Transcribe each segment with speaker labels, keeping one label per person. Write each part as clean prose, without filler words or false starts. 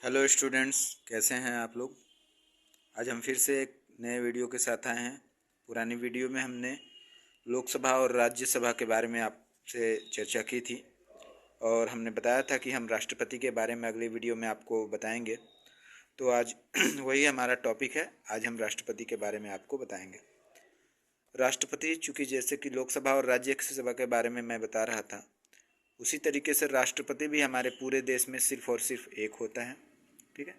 Speaker 1: Hello students, कैसे हैं आप लोग। आज हम फिर से एक नए वीडियो के साथ आए हैं। पुरानी वीडियो में हमने लोकसभा और राज्यसभा के बारे में आपसे चर्चा की थी और हमने बताया था कि हम राष्ट्रपति के बारे में अगली वीडियो में आपको बताएंगे। तो आज वही हमारा टॉपिक है। आज हम राष्ट्रपति के बारे में आपको बताएंगे। राष्ट्रपति, चूँकि जैसे कि लोकसभा और राज्यसभा के बारे में मैं बता रहा था, उसी तरीके से राष्ट्रपति भी हमारे पूरे देश में सिर्फ और सिर्फ एक होता है। ठीक है,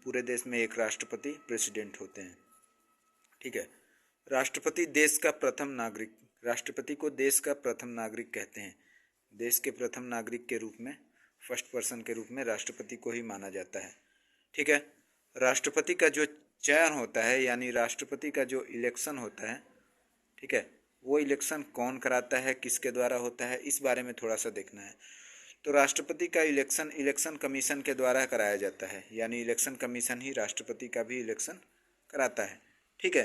Speaker 1: पूरे देश में एक राष्ट्रपति प्रेसिडेंट होते हैं। ठीक है, राष्ट्रपति देश का प्रथम नागरिक, राष्ट्रपति को देश का प्रथम नागरिक कहते हैं। देश के प्रथम नागरिक के रूप में, फर्स्ट पर्सन के रूप में राष्ट्रपति को ही माना जाता है। ठीक है, राष्ट्रपति का जो चयन होता है, यानी राष्ट्रपति का जो इलेक्शन होता है, ठीक है, वो इलेक्शन कौन कराता है, किसके द्वारा होता है, इस बारे में थोड़ा सा देखना है। तो राष्ट्रपति का इलेक्शन इलेक्शन कमीशन के द्वारा कराया जाता है, यानी इलेक्शन कमीशन ही राष्ट्रपति का भी इलेक्शन कराता है। ठीक है,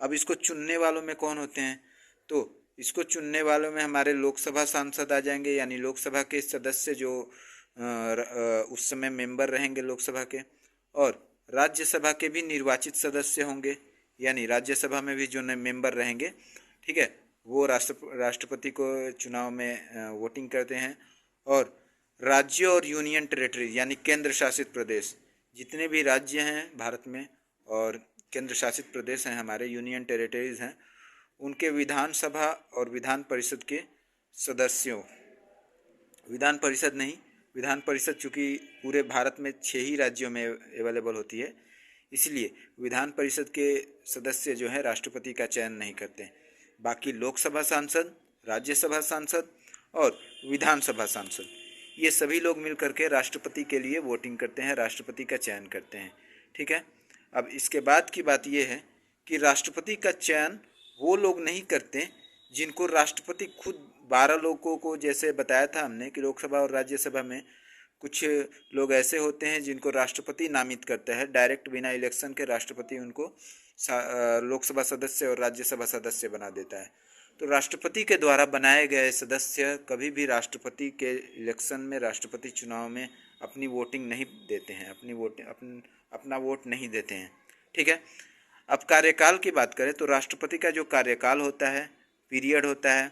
Speaker 1: अब इसको चुनने वालों में कौन होते हैं, तो इसको चुनने वालों में हमारे लोकसभा सांसद आ जाएंगे, यानी लोकसभा के सदस्य जो उस समय मेंबर रहेंगे लोकसभा के, और राज्यसभा के भी निर्वाचित सदस्य होंगे, यानी राज्यसभा में भी जो मेंबर रहेंगे, ठीक है, वो राष्ट्रपति को चुनाव में वोटिंग करते हैं। और राज्य और यूनियन टेरिटरी यानी केंद्र शासित प्रदेश, जितने भी राज्य हैं भारत में और केंद्र शासित प्रदेश हैं हमारे, यूनियन टेरिटरीज हैं, उनके विधानसभा और विधान परिषद के सदस्यों, विधान परिषद नहीं, विधान परिषद चूँकि पूरे भारत में 6 ही राज्यों में अवेलेबल होती है, इसलिए विधान परिषद के सदस्य जो हैं राष्ट्रपति का चयन नहीं करते। बाकी लोकसभा सांसद, राज्यसभा सांसद और विधानसभा सांसद, ये सभी लोग मिल करके राष्ट्रपति के लिए वोटिंग करते हैं, राष्ट्रपति का चयन करते हैं। ठीक है, अब इसके बाद की बात यह है कि राष्ट्रपति का चयन वो लोग नहीं करते जिनको राष्ट्रपति खुद 12 लोगों को, जैसे बताया था हमने कि लोकसभा और राज्यसभा में कुछ लोग ऐसे होते हैं जिनको राष्ट्रपति नामित करता है, डायरेक्ट बिना इलेक्शन के राष्ट्रपति उनको लोकसभा सदस्य और राज्यसभा सदस्य बना देता है। तो राष्ट्रपति के द्वारा बनाए गए सदस्य कभी भी राष्ट्रपति के इलेक्शन में, राष्ट्रपति चुनाव में अपनी वोटिंग नहीं देते हैं, अपना वोट नहीं देते हैं। ठीक है, अब कार्यकाल की बात करें तो राष्ट्रपति का जो कार्यकाल होता है, पीरियड होता है,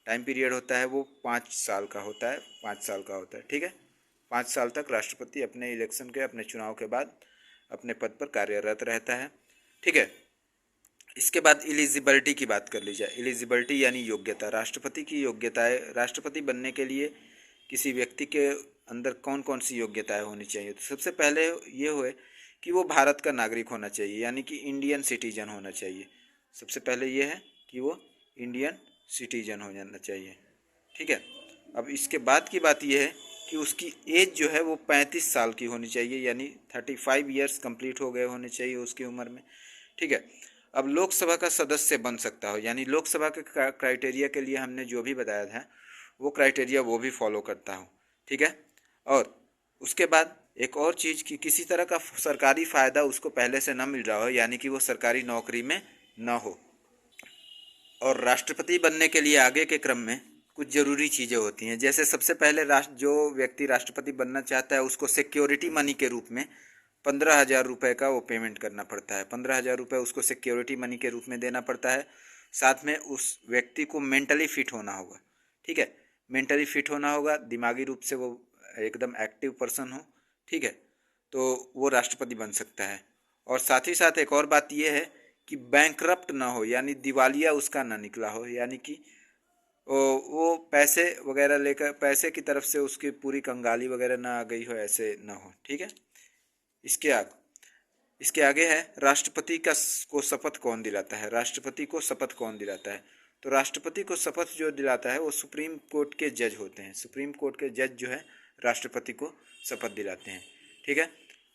Speaker 1: टाइम पीरियड होता है, वो 5 साल का होता है, 5 साल का होता है। ठीक है, 5 साल तक राष्ट्रपति अपने इलेक्शन के, अपने चुनाव के बाद अपने पद पर कार्यरत रहता है। ठीक है, इसके बाद एलिजिबिलिटी की बात कर ली जाए। एलिजिबिलिटी यानी योग्यता, राष्ट्रपति की योग्यताएं, राष्ट्रपति बनने के लिए किसी व्यक्ति के अंदर कौन कौन सी योग्यताएं होनी चाहिए। तो सबसे पहले ये हुए कि वो भारत का नागरिक होना चाहिए, यानी कि इंडियन सिटीजन होना चाहिए। सबसे पहले ये है कि वो इंडियन सिटीजन हो जाना चाहिए। ठीक है, अब इसके बाद की बात यह है कि उसकी एज जो है वो 35 साल की होनी चाहिए, यानी 35 ईयर्स कंप्लीट हो गए होने चाहिए उसकी उम्र में। ठीक है, अब लोकसभा का सदस्य बन सकता हो, यानी लोकसभा के क्राइटेरिया के लिए हमने जो भी बताया था वो क्राइटेरिया वो भी फॉलो करता हो। ठीक है, और उसके बाद एक और चीज़ कि किसी तरह का सरकारी फ़ायदा उसको पहले से न मिल रहा हो, यानी कि वो सरकारी नौकरी में न हो। और राष्ट्रपति बनने के लिए आगे के क्रम में कुछ ज़रूरी चीज़ें होती हैं, जैसे सबसे पहले जो व्यक्ति राष्ट्रपति बनना चाहता है उसको सिक्योरिटी मनी के रूप में 15,000 रुपये का वो पेमेंट करना पड़ता है। 15,000 रुपये उसको सिक्योरिटी मनी के रूप में देना पड़ता है। साथ में उस व्यक्ति को मेंटली फिट होना होगा। ठीक है, मेंटली फिट होना होगा, दिमागी रूप से वो एकदम एक्टिव पर्सन हो। ठीक है, तो वो राष्ट्रपति बन सकता है। और साथ ही साथ एक और बात ये है कि बैंकरप्ट ना हो, यानी दिवालिया उसका ना निकला हो, यानी कि वो पैसे वगैरह लेकर, पैसे की तरफ से उसकी पूरी कंगाली वगैरह ना आ गई हो, ऐसे ना हो। ठीक है, इसके आगे है राष्ट्रपति को शपथ कौन दिलाता है। राष्ट्रपति को शपथ कौन दिलाता है, तो राष्ट्रपति को शपथ जो दिलाता है वो सुप्रीम कोर्ट के जज होते हैं। सुप्रीम कोर्ट के जज जो है राष्ट्रपति को शपथ दिलाते हैं। ठीक है,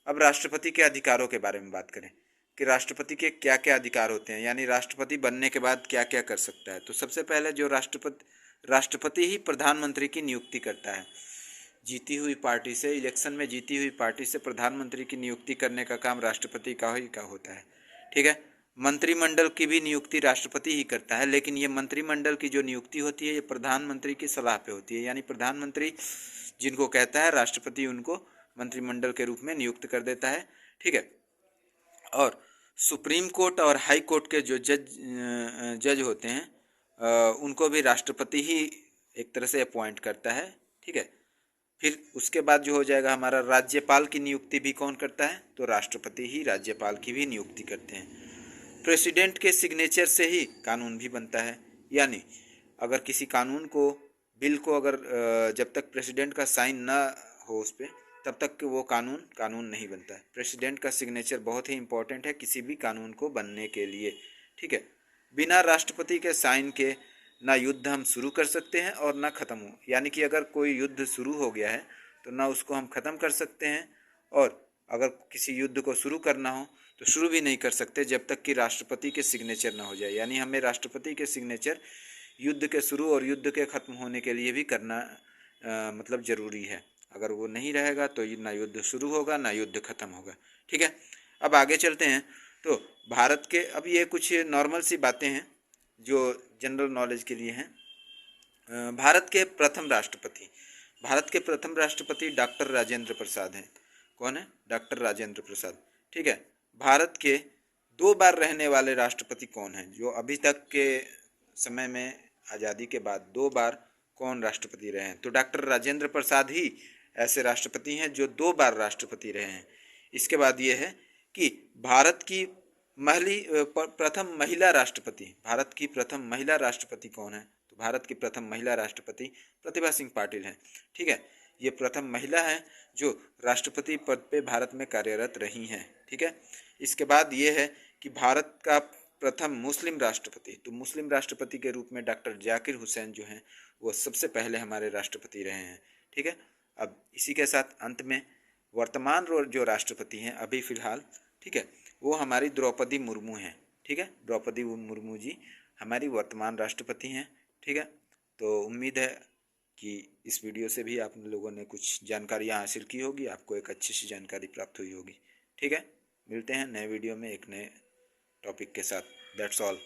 Speaker 1: अब राष्ट्रपति के अधिकारों के बारे में बात करें कि राष्ट्रपति के क्या क्या अधिकार होते हैं, यानी राष्ट्रपति बनने के बाद क्या क्या कर सकता है। तो सबसे पहले जो राष्ट्रपति ही प्रधानमंत्री की नियुक्ति करता है। जीती हुई पार्टी से, इलेक्शन में जीती हुई पार्टी से प्रधानमंत्री की नियुक्ति करने का काम राष्ट्रपति का ही का होता है। ठीक है, मंत्रिमंडल की भी नियुक्ति राष्ट्रपति ही करता है, लेकिन ये मंत्रिमंडल की जो नियुक्ति होती है ये प्रधानमंत्री की सलाह पे होती है, यानी प्रधानमंत्री जिनको कहता है राष्ट्रपति उनको मंत्रिमंडल के रूप में नियुक्त कर देता है। ठीक है। और सुप्रीम कोर्ट और हाई कोर्ट के जो जज होते हैं उनको भी राष्ट्रपति ही एक तरह से अपॉइंट करता है। ठीक है। फिर उसके बाद जो हो जाएगा हमारा राज्यपाल की नियुक्ति भी कौन करता है, तो राष्ट्रपति ही राज्यपाल की भी नियुक्ति करते हैं। प्रेसिडेंट के सिग्नेचर से ही कानून भी बनता है, यानी अगर किसी कानून को, बिल को अगर जब तक प्रेसिडेंट का साइन ना हो उस पर, तब तक वो कानून नहीं बनता है। प्रेसिडेंट का सिग्नेचर बहुत ही इंपॉर्टेंट है किसी भी कानून को बनने के लिए। ठीक है। बिना राष्ट्रपति के साइन के ना युद्ध हम शुरू कर सकते हैं और ना ख़त्म हो, यानी कि अगर कोई युद्ध शुरू हो गया है तो ना उसको हम ख़त्म कर सकते हैं, और अगर किसी युद्ध को शुरू करना हो तो शुरू भी नहीं कर सकते जब तक कि राष्ट्रपति के सिग्नेचर ना हो जाए। यानी हमें राष्ट्रपति के सिग्नेचर युद्ध के शुरू और युद्ध के ख़त्म होने के लिए भी करना मतलब ज़रूरी है। अगर वो नहीं रहेगा तो ना युद्ध शुरू होगा ना युद्ध ख़त्म होगा। ठीक है। अब आगे चलते हैं। तो भारत के, अब ये कुछ नॉर्मल सी बातें हैं जो जनरल नॉलेज के लिए हैं। भारत के प्रथम राष्ट्रपति डॉक्टर राजेंद्र प्रसाद हैं। कौन है? डॉक्टर राजेंद्र प्रसाद। ठीक है। भारत के 2 बार रहने वाले राष्ट्रपति कौन हैं? जो अभी तक के समय में आज़ादी के बाद 2 बार कौन राष्ट्रपति रहे हैं? तो डॉक्टर राजेंद्र प्रसाद ही ऐसे राष्ट्रपति हैं जो 2 बार राष्ट्रपति रहे हैं। इसके बाद ये है कि भारत की प्रथम महिला राष्ट्रपति कौन है? तो भारत की प्रथम महिला राष्ट्रपति प्रतिभा सिंह पाटिल हैं। ठीक है। ये प्रथम महिला है जो राष्ट्रपति पद पे भारत में कार्यरत रही हैं। ठीक है। इसके बाद ये है कि भारत का प्रथम मुस्लिम राष्ट्रपति, तो मुस्लिम राष्ट्रपति के रूप में डॉक्टर जाकिर हुसैन जो हैं वो सबसे पहले हमारे राष्ट्रपति रहे हैं। ठीक है। अब इसी के साथ अंत में वर्तमान जो राष्ट्रपति हैं अभी फ़िलहाल, ठीक है, वो हमारी द्रौपदी मुर्मू हैं। ठीक है। द्रौपदी मुर्मू जी हमारी वर्तमान राष्ट्रपति हैं। ठीक है। तो उम्मीद है कि इस वीडियो से भी आप लोगों ने कुछ जानकारियाँ हासिल की होगी, आपको एक अच्छी सी जानकारी प्राप्त हुई होगी। ठीक है। मिलते हैं नए वीडियो में एक नए टॉपिक के साथ। That's all.